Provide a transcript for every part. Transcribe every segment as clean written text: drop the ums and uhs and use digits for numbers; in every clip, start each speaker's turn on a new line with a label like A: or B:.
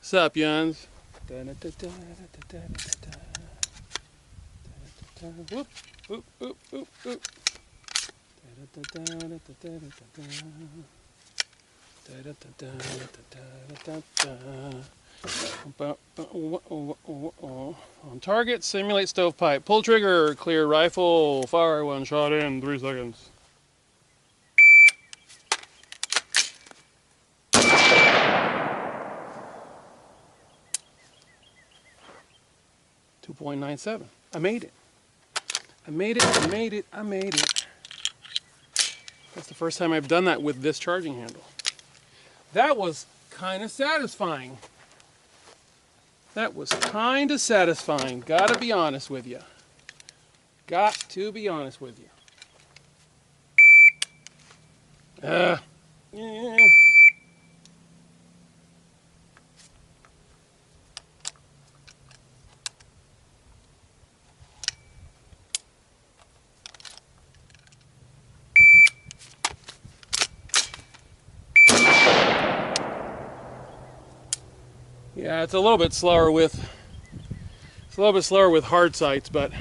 A: Sup, Yuns? Whoop, whoop, whoop, whoop, whoop. On target, simulate stovepipe. Pull trigger, clear rifle, fire one shot in 3 seconds. .97. I made it. I made it. I made it. I made it. That's the first time I've done that with this charging handle. That was kind of satisfying. That was kind of satisfying. Gotta be honest with you. Got to be honest with you. Yeah. Yeah, it's a little bit slower with hard sights, but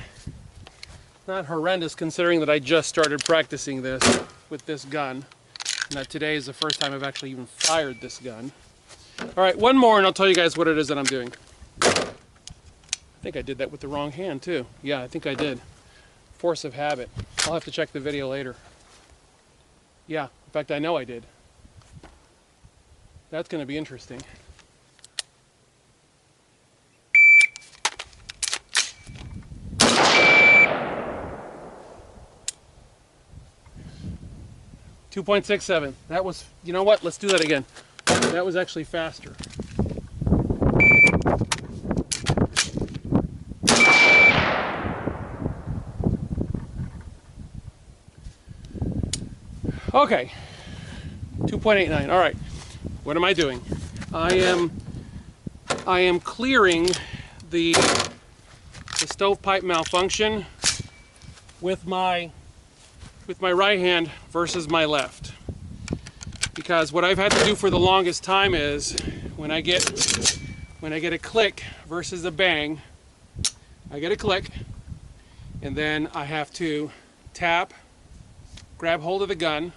A: not horrendous considering that I just started practicing this with this gun, and that today is the first time I've actually even fired this gun. All right, one more and I'll tell you guys what it is that I'm doing. I think I did that with the wrong hand too. Yeah, I think I did. Force of habit. I'll have to check the video later. Yeah, in fact I know I did. That's going to be interesting. .67. That was, you know what? Let's do that again. That was actually faster. Okay. 2.89. All right. What am I doing? I am clearing the stovepipe malfunction with my right hand versus my left, because what I've had to do for the longest time is when I get a click versus a bang, I get a click and then I have to tap, grab hold of the gun,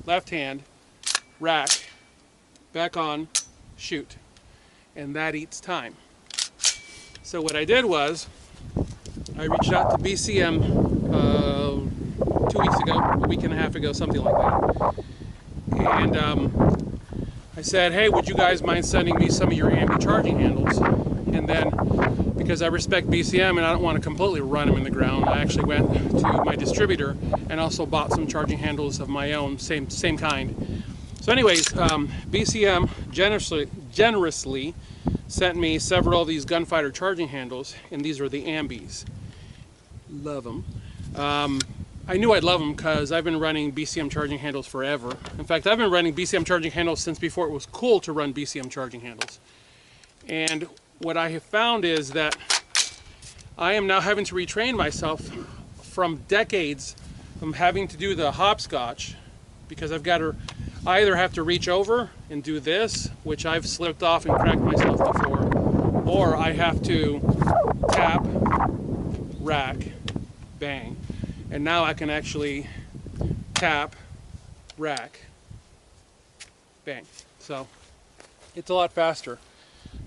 A: left hand, rack, back on, shoot, and that eats time. So what I did was I reached out to BCM 2 weeks ago, a week and a half ago, something like that. And I said, hey, would you guys mind sending me some of your ambi charging handles? And then, because I respect BCM and I don't want to completely run them in the ground, I actually went to my distributor and also bought some charging handles of my own, same kind. So anyways, BCM generously sent me several of these Gunfighter charging handles, and these are the ambis. Love them. I knew I'd love them because I've been running BCM charging handles forever. In fact, I've been running BCM charging handles since before it was cool to run BCM charging handles. And what I have found is that I am now having to retrain myself from decades from having to do the hopscotch, because I've got to either have to reach over and do this, which I've slipped off and cracked myself before, or I have to tap, rack, bang. And now I can actually tap, rack, bang. So it's a lot faster.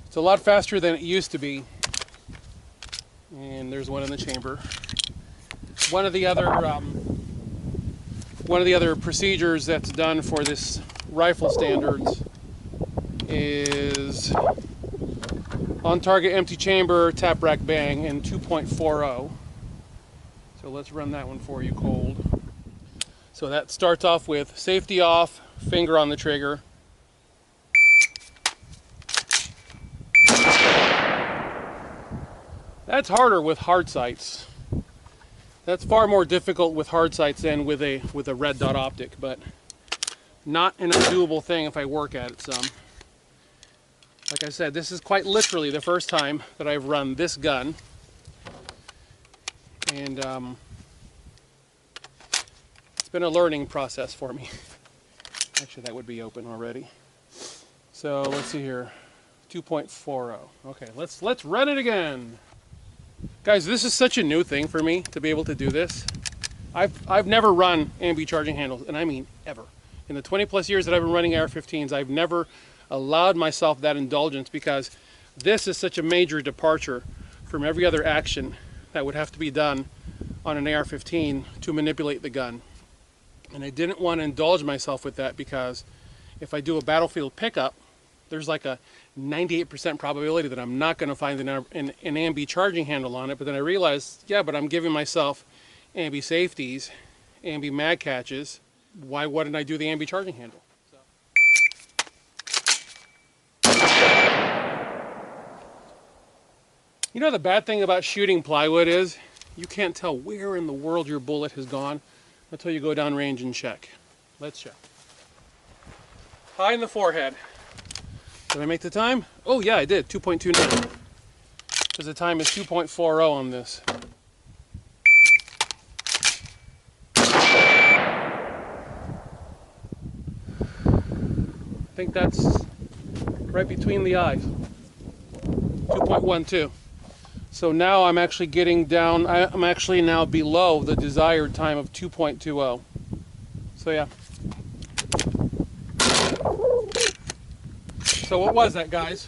A: It's a lot faster than it used to be. And there's one in the chamber. One of the other procedures that's done for this rifle standards is on target, empty chamber, tap, rack, bang in 2.40. So let's run that one for you cold. So that starts off with safety off, finger on the trigger. That's harder with hard sights. That's far more difficult with hard sights than with a red dot optic, but not an undoable thing if I work at it some. Like I said, this is quite literally the first time that I've run this gun. And it's been a learning process for me. Actually, that would be open already. So let's see here. 2.40. Okay, let's run it again. Guys, this is such a new thing for me to be able to do this. I've never run ambi charging handles, and I mean ever. In the 20 plus years that I've been running AR-15s, I've never allowed myself that indulgence because this is such a major departure from every other action that would have to be done on an AR-15 to manipulate the gun. And I didn't want to indulge myself with that because if I do a battlefield pickup, there's like a 98% probability that I'm not going to find an ambi charging handle on it. But then I realized, yeah, but I'm giving myself ambi safeties, ambi mag catches. Why wouldn't I do the ambi charging handle? You know the bad thing about shooting plywood is you can't tell where in the world your bullet has gone until you go down range and check. Let's check. High in the forehead. Did I make the time? Oh yeah, I did. 2.29. Because the time is 2.40 on this. I think that's right between the eyes. 2.12. So now I'm actually getting down, I'm actually now below the desired time of 2.20. So yeah. So what was that, guys?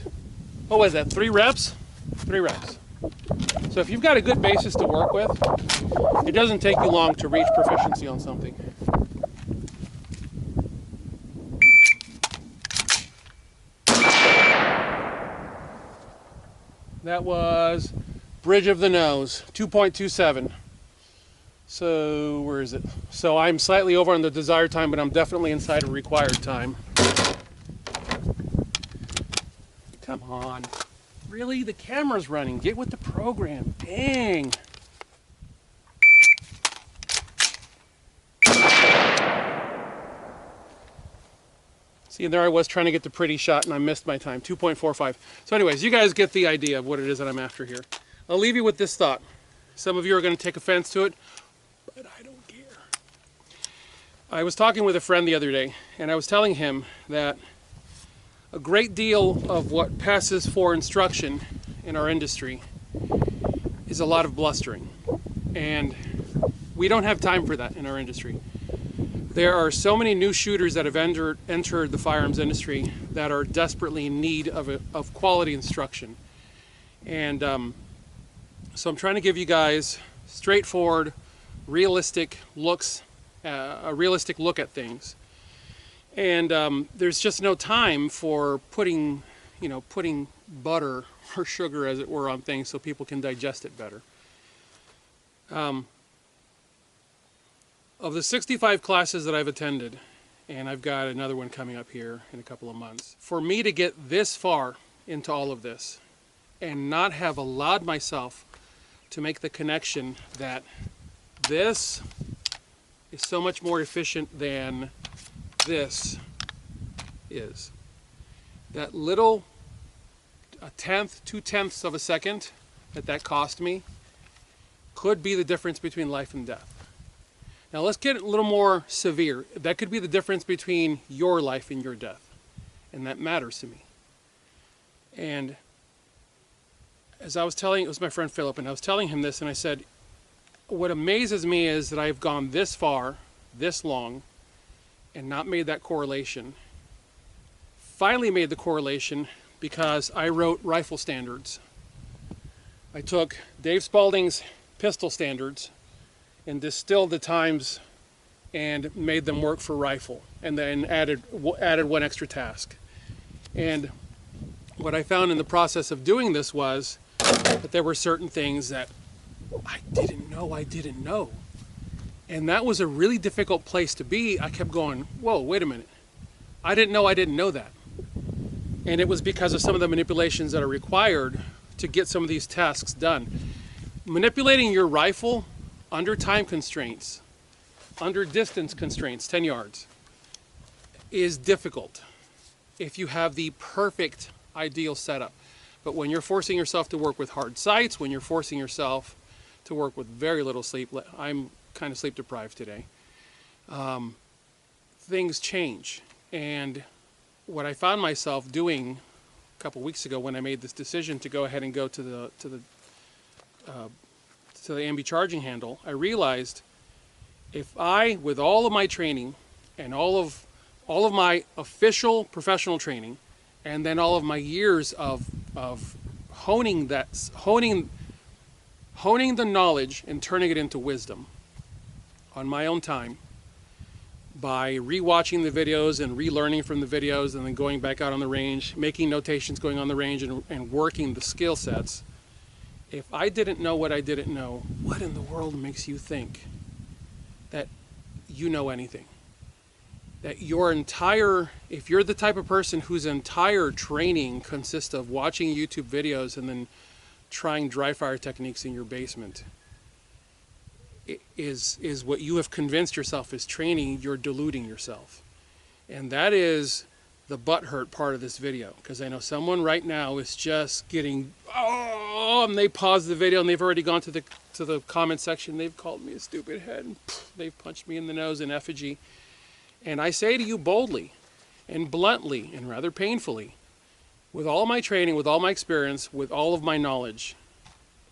A: What was that, 3 reps? 3 reps. So if you've got a good basis to work with, it doesn't take you long to reach proficiency on something. That was bridge of the nose, 2.27. So where is it? So I'm slightly over on the desired time, but I'm definitely inside a required time. Come on. Really? The camera's running. Get with the program. Dang. See, there I was trying to get the pretty shot and I missed my time, 2.45. So anyways, you guys get the idea of what it is that I'm after here. I'll leave you with this thought. Some of you are going to take offense to it, but I don't care. I was talking with a friend the other day, and I was telling him that a great deal of what passes for instruction in our industry is a lot of blustering. And we don't have time for that in our industry. There are so many new shooters that have entered the firearms industry that are desperately in need of quality instruction. And so I'm trying to give you guys straightforward, realistic looks, a realistic look at things. And there's just no time for putting butter or sugar, as it were, on things so people can digest it better. Of the 65 classes that I've attended, and I've got another one coming up here in a couple of months, for me to get this far into all of this and not have allowed myself to make the connection that this is so much more efficient than this is. That little, a tenth, 2/10 of a second that cost me could be the difference between life and death. Now let's get a little more severe. That could be the difference between your life and your death. And that matters to me. And as I was telling, it was my friend Philip, and I was telling him this, and I said, what amazes me is that I've gone this far, this long, and not made that correlation. Finally made the correlation because I wrote rifle standards. I took Dave Spalding's pistol standards and distilled the times and made them work for rifle, and then added one extra task. And what I found in the process of doing this was that there were certain things that I didn't know. And that was a really difficult place to be. I kept going, whoa, wait a minute. I didn't know that. And it was because of some of the manipulations that are required to get some of these tasks done. Manipulating your rifle under time constraints, under distance constraints, 10 yards, is difficult if you have the perfect ideal setup. But when you're forcing yourself to work with hard sights, when you're forcing yourself to work with very little sleep, I'm kind of sleep deprived today, things change. And what I found myself doing couple weeks ago when I made this decision to go ahead and go to the ambi charging handle, I realized if I, with all of my training and all of my official professional training, and then all of my years of honing the knowledge and turning it into wisdom on my own time, by rewatching the videos and relearning from the videos and then going back out on the range, making notations going on the range and working the skill sets. If I didn't know what I didn't know, what in the world makes you think that you know anything? That your entire, if you're the type of person whose entire training consists of watching YouTube videos and then trying dry fire techniques in your basement, is what you have convinced yourself is training, you're deluding yourself. And that is the butthurt part of this video, because I know someone right now is just getting, oh, and they paused the video and they've already gone to the comment section. They've called me a stupid head and they've punched me in the nose in effigy. And I say to you boldly and bluntly and rather painfully, with all my training, with all my experience, with all of my knowledge,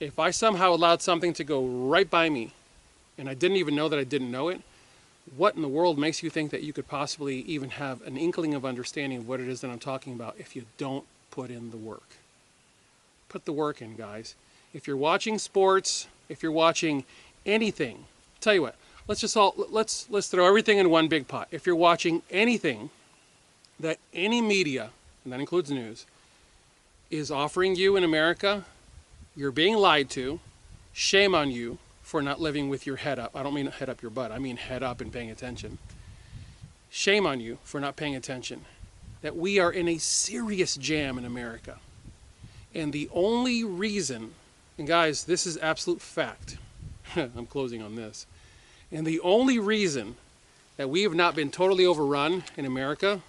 A: if I somehow allowed something to go right by me and I didn't even know that I didn't know it, what in the world makes you think that you could possibly even have an inkling of understanding of what it is that I'm talking about if you don't put in the work? Put the work in, guys. If you're watching sports, if you're watching anything, tell you what, let's throw everything in one big pot. If you're watching anything that any media, and that includes news, is offering you in America, you're being lied to. Shame on you for not living with your head up. I don't mean head up your butt. I mean head up and paying attention. Shame on you for not paying attention. That we are in a serious jam in America. And the only reason, and guys, this is absolute fact. I'm closing on this. And the only reason that we have not been totally overrun in America